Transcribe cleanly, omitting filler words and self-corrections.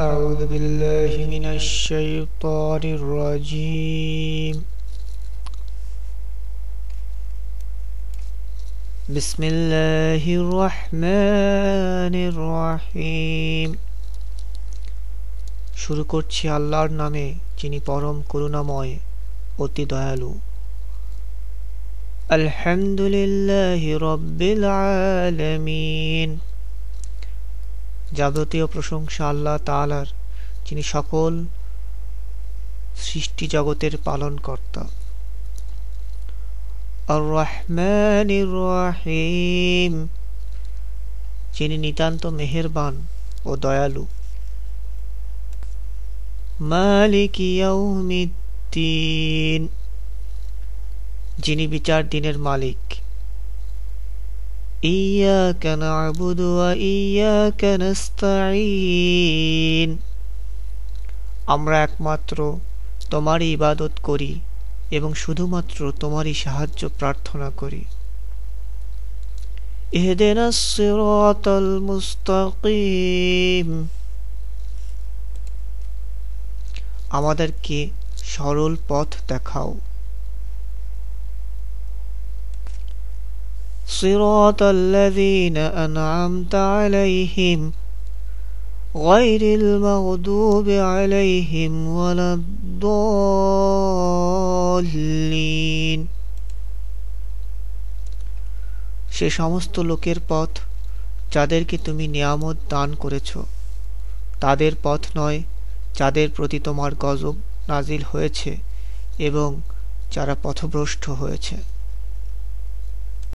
أعوذ بالله من الشيطان الرجيم بسم الله الرحمن الرحيم শুরু করছি আল্লাহর নামে যিনি পরম করুণাময় অতি দয়ালু। আলহামদুলিল্লাহি রাব্বিল আলামিন। যাবতীয় প্রশংসা আল্লাহ তাআলার, যিনি সকল সৃষ্টি জগতের পালনকর্তা। আর রহমানির রহিম, যিনি নিতান্ত মেহেরবান ও দয়ালু। মালিক ইয়াউমিদ্দিন, যিনি বিচার দিনের মালিক। ইয়্যাকা না'বুদু ওয়া ইয়্যাকা নাস্তাঈন, আমরা একমাত্র তোমারই ইবাদত করি এবং শুধুমাত্র তোমারই সাহায্য প্রার্থনা করি। ইহদিনাস সিরাতাল মুস্তাকিম, আমাদেরকে সরল পথ দেখাও। সিরাতাল্লাযীনা আন'আমতা আলাইহিম গায়রিল মাগদুবি আলাইহিম ওয়ালাদ-দাল্লিন, সে সমস্ত লোকের পথ যাদেরকে তুমি নিয়ামত দান করেছ, তাদের পথ নয় যাদের প্রতি তোমার গজব নাজিল হয়েছে এবং যারা পথভ্রষ্ট হয়েছে।